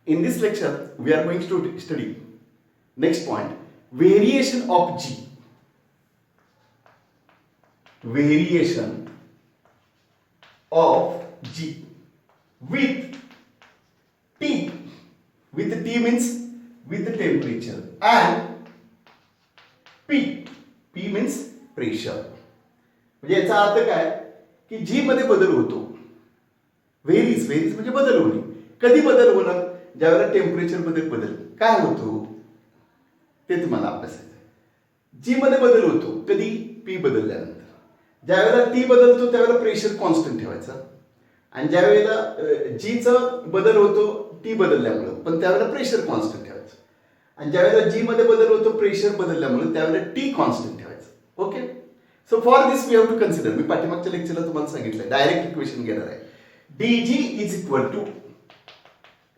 In this lecture, we are going to study next point, variation of G. Variation of G with T. With T means with the temperature and P. P means pressure. म्हणजे याचा अर्थ काय की G मध्ये बदल होतो. Varies म्हणजे बदल होणे. कधी बदल होणार? ज्यावेळेला टेम्परेचर मध्ये बदल काय होतो ते तुम्हाला अभ्यासायचं आहे. जी मध्ये बदल होतो कधी? पी बदलल्यानंतर. ज्यावेळेला टी बदलतो त्यावेळेला प्रेशर कॉन्स्टंट ठेवायचं आणि ज्यावेळेला जीचा बदल होतो टी बदलल्यामुळं पण त्यावेळेला प्रेशर कॉन्स्टंट ठेवायचं आणि ज्यावेळेला जी मध्ये बदल होतो प्रेशर बदलल्यामुळे त्यावेळेला टी कॉन्स्टंट ठेवायचं. Okay. So for this we have to consider. मी पाठीमागच्या लेक्चरला तुम्हाला सांगितलंय डायरेक्ट इक्वेशन घेणार आहे. dg is equal to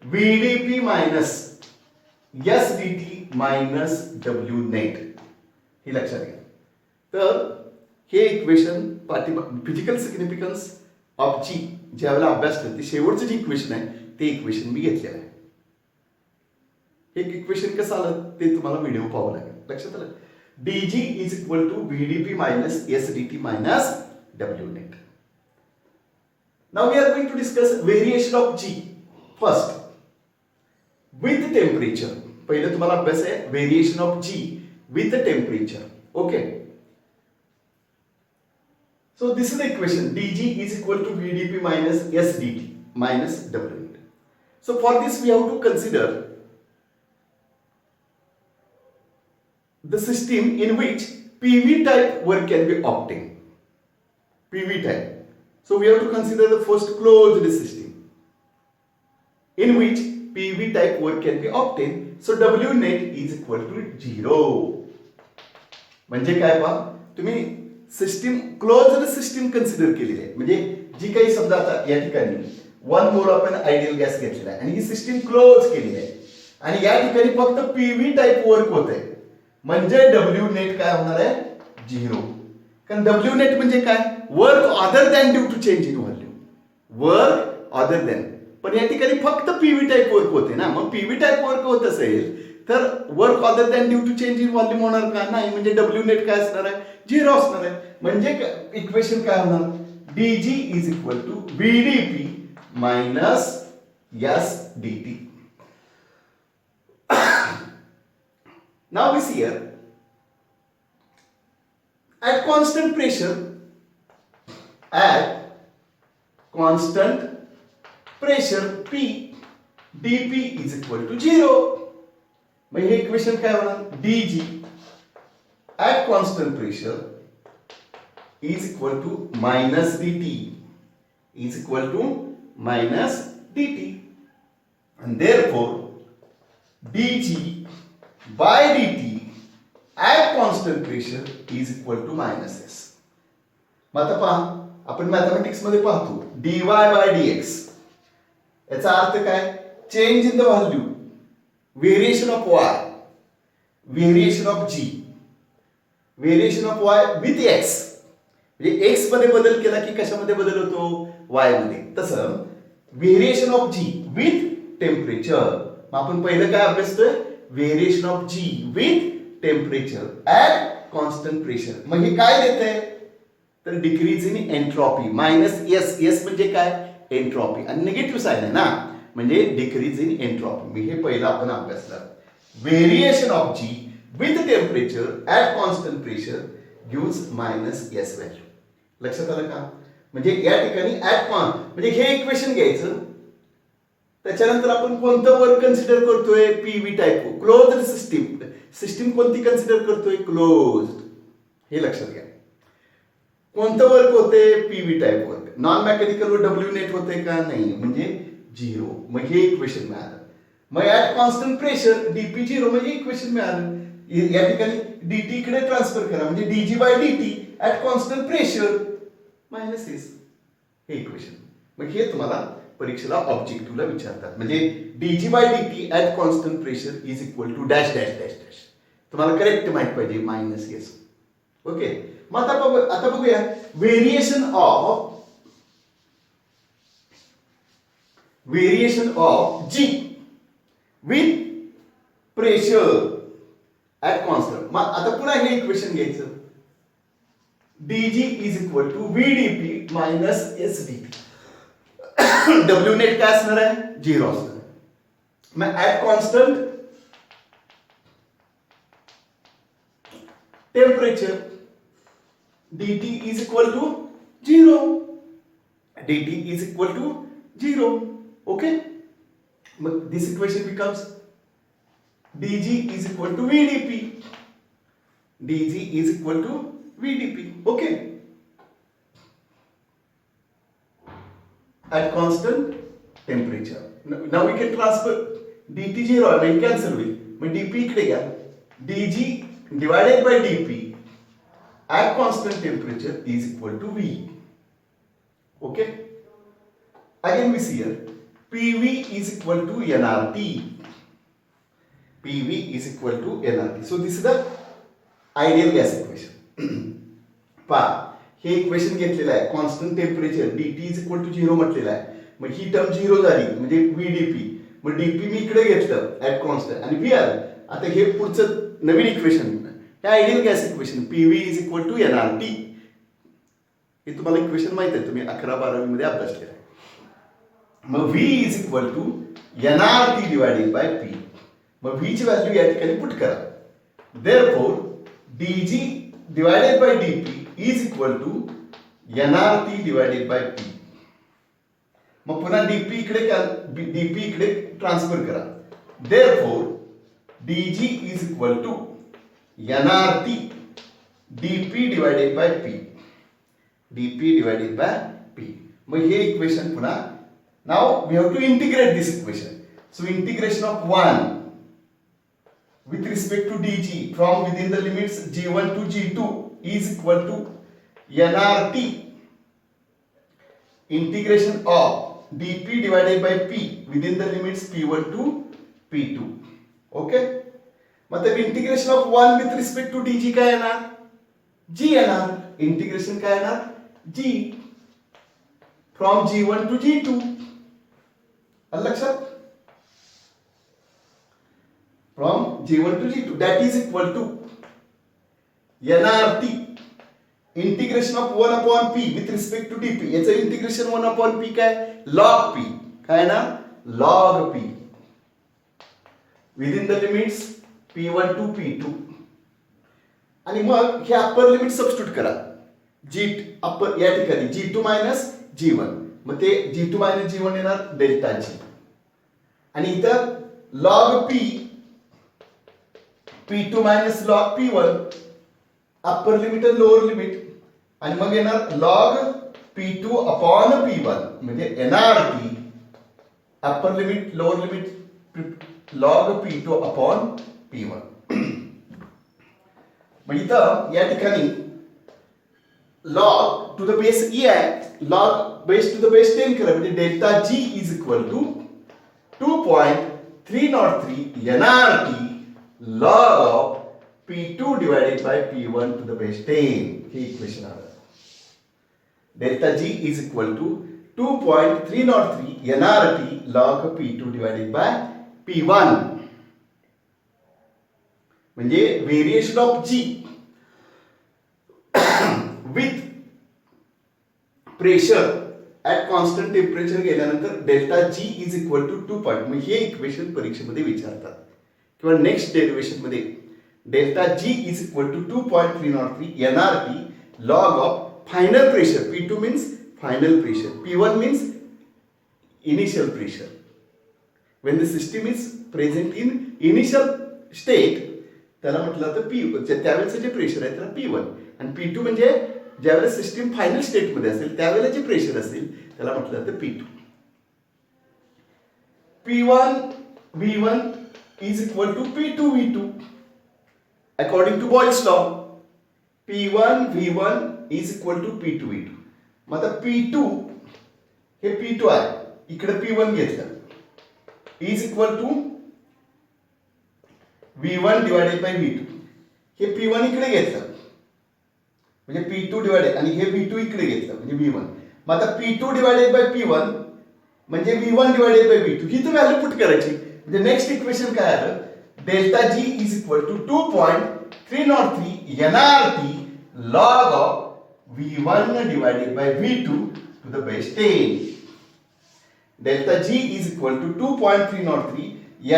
VdP minus SdT minus W net. हे लक्षात घ्या. तर हे equation physical significance of g ज्यावेळेला अभ्यास करते शेवटचं जे इक्वेशन आहे ते इक्वेशन मी घेतलेलं आहे. हे इक्वेशन कसं आलं ते तुम्हाला व्हिडिओ पाहावं लागेल. लक्षात आलं? dg is equal to VdP minus SdT minus W net. Now we are going to discuss variation of G. First, with temperature. पहिले तुम्हाला अभ्यास आहे variation of G with the temperature. Okay. So this is the equation. dg is equal to VdP minus SdT minus W net. So for this we have to consider the system in which PV type work can be obtained. PV type. So we have to consider the first closed system in which PV type work can be obtained. So W net is equal to 0. म्हणजे काय पहा तुम्ही system closed system consider केलेली आहे. म्हणजे जी काही समजा आता या ठिकाणी 1 मोल आपण आयडियल गॅस घेतलेला आहे आणि ही सिस्टीम क्लोज केलेली आहे आणि या ठिकाणी फक्त पीव्ही टाइप वर्क होत आहे म्हणजे डब्ल्यू नेट काय होणार आहे? 0. कारण डब्ल्यू नेट म्हणजे काय? Work other than due to change in volume. Work other than. पण या ठिकाणी फक्त पीव्ही टाइप वर्क होते ना. मग पीव्ही टाइप वर्क होत असेल तर work other than due to change in volume होणार का? नाही. म्हणजे डब्ल्यू नेट काय असणार आहे? 0 असणार आहे. म्हणजे इक्वेशन काय होणार? dg is equal to VdP minus SdT. Now we see here at constant pressure P dP is equal to 0. मग हे इक्वेशन काय होणार? dg at constant pressure is equal to minus dt is equal to minus dt and therefore dg by dt at constant pressure is equal to minus s. मग आता पहा आपण mathematics मध्ये पाहतो dy by dx याचा अर्थ काय? Change in the value, variation of y, variation of g, variation of y with x. म्हणजे x मध्ये बदल केला की कशामध्ये बदल होतो? y मध्ये. तसं variation of g with temperature. मग आपण पहिलं काय अभ्यासतोय? Variation of g with temperature at constant pressure. मग हे काय देतंय? तर decrease in entropy minus s. S म्हणजे काय? एंट्रॉपी आणि निगेटिव्ह साइन आहे ना म्हणजे डिक्रीज इन एंट्रॉपी. मी हे पहिला आपण अभ्यासला. Variation of G with temperature at constant pressure gives minus S value. लक्षात आलं का? म्हणजे या ठिकाणी ऍट म्हणजे हे इक्वेशन घ्यायचं त्याच्यानंतर आपण कोणतं वर्क कन्सिडर करतोय? PV type closed system. System कोणती कन्सिडर करतोय? क्लोज्ड. हे लक्षात घ्या. कोणतं वर्क होते? PV type work. Non mechanical वर डब्ल्यू नेट होते का? नाही. म्हणजे 0. मग हे इक्वेशन मिळालं. मग ऍट कॉन्स्टंट प्रेशर डीपी 0 म्हणजे इक्वेशन मिळालं. या ठिकाणी डीटी इकडे ट्रान्सफर करा म्हणजे d g by d t at constant pressure minus s. हे इक्वेशन. मग हे तुम्हाला परीक्षेला ऑब्जेक्टिव्हला विचारतात. म्हणजे d g by d t at constant pressure is equal to dash dash dash dash. तुम्हाला करेक्ट माहित पाहिजे मायनस एस. ओके. मग आता बघूया variation of G with pressure at constant. मग आता पुन्हा हे इक्वेशन घ्यायचं. D g is equal to v d p minus s d p. डब्ल्यू नेट काय असणार आहे? 0 असणार आहे. मग at constant temperature dt is equal to 0. dt is equal to 0. Okay? This equation becomes dg is equal to vdp. dg is equal to vdp. Okay? At constant temperature. Now we can transfer dt 0 and cancel with. But dp इकडे घ्या. dg divided by dp at constant temperature is equal to V. Okay? Again we see here PV is equal to nRT. PV is equal to nRT. So this is the ideal gas equation. पहा हे equation घेतलेलं आहे. Constant temperature dt is equal to 0 म्हटलेलं आहे. मग ही term 0 झाली म्हणजे VDP. मग dp मी इकडे घेतलं ऍट कॉन्स्टंट आणि V आलं. आता हे पुढचं नवीन इक्वेशन हे ideal gas equation PV is equal to nRT. हे तुम्हाला इक्वेशन माहित आहे, तुम्ही 11-12 मध्ये अभ्यास केला. मग V is equal to nRT divided by P. मग व्ही ची व्हॅल्यू या ठिकाणी पुट करा. Therefore dG divided by dP is equal to nRT divided by P. मग पुन्हा डीपी इकडे ट्रान्सफर करा. Therefore dG is equal to nRT dp divided by p. dp divided by p. मग हे इक्वेशन पुन्हा. Now we have to integrate this equation. So integration of 1 with respect to dg from within the limits g1 to g2 is equal to nRT integration of dp divided by p within the limits p1 to p2. Okay? मतलब integration of 1 with respect to DG काय येणार? G येणार. Integration काय येणार? G from G1 to G2. आलं लक्षात? From G1 to G2 that is equal to nRT integration of 1 upon p with respect to dp. याचं integration 1 upon p काय? log p. काय ना? log p within the limits P1 to P2. आणि मग हे upper limit substitute करा. जी upper या ठिकाणी G2 मायनस G1. मग ते G2 मायनस G1 येणार डेल्टा G. आणि इथं log P P2 minus log P1 upper limit आणि लोअर लिमिट. आणि मग येणार log P2 अपॉन P1 म्हणजे nRT upper limit lower limit log P2 upon P1. मग इथं या ठिकाणी log to the base e आहे. log base to the base 10 करा म्हणजे delta G is equal to 2.303 nRT log of P2 divided by P1 to the base 10. हे equation आलं. Delta G is equal to 2.303 nRT log P2 divided by P1. म्हणजे variation of G with pressure at constant temperature गेल्यानंतर delta G is equal to 2 point. मग हे equation परीक्षेमध्ये विचारतात किंवा next derivation मध्ये delta G is equal to 2.303 nRT log of final pressure. P2 means final pressure, P1 means initial pressure. when the system is present in initial state त्याला म्हटलं तर P त्यावेळेचं जे प्रेशर आहे त्याला P1 आणि P2 म्हणजे ज्यावेळेस सिस्टीम फायनल स्टेट मध्ये असेल त्यावेळेला जे प्रेशर असेल त्याला म्हटलं तर P2. P1 V1 is equal to P2 V2 according to Boyle's law. P1 V1 is equal to P2 V2. मग आता P2 हे P2 आहे, इकडे P1 घेतलं is equal to V1 divided by V2. हे P1 इकडे घेतलं म्हणजे P2 डिवाइडेड आणि हे V2 इकडे घेतलं म्हणजे V1. मग आता P2 डिवाइडेड बाय P1 म्हणजे V1 डिवाइडेड बाय V2 ही तर व्हॅल्यू पुट करायची. म्हणजे नेक्स्ट इक्वेशन काय आलं, delta G is equal to 2.303 nRT log of V1 divided by V2 to the base 10. Delta G is equal to 2.303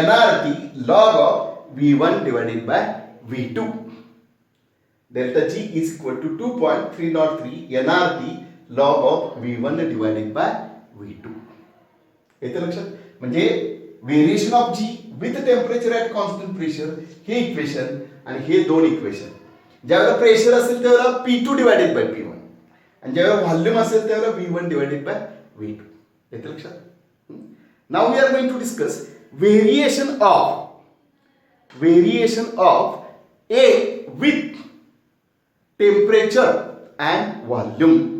nRT log of V1 divided by V2. Delta G is equal to 2.303 nRT log of V1 divided by V2. येते लक्षात? म्हणजे variation of G with temperature at constant pressure हे equation आणि हे दोन equation. ज्यावेळेला pressure असेल त्यावेळेला P2 डिवायडेड बाय P1 आणि ज्यावेळेला व्हॉल्यूम असेल त्यावेळेला V1 डिवायडेड बाय V2. येते लक्षात? Now we are going to discuss variation of A with temperature and volume.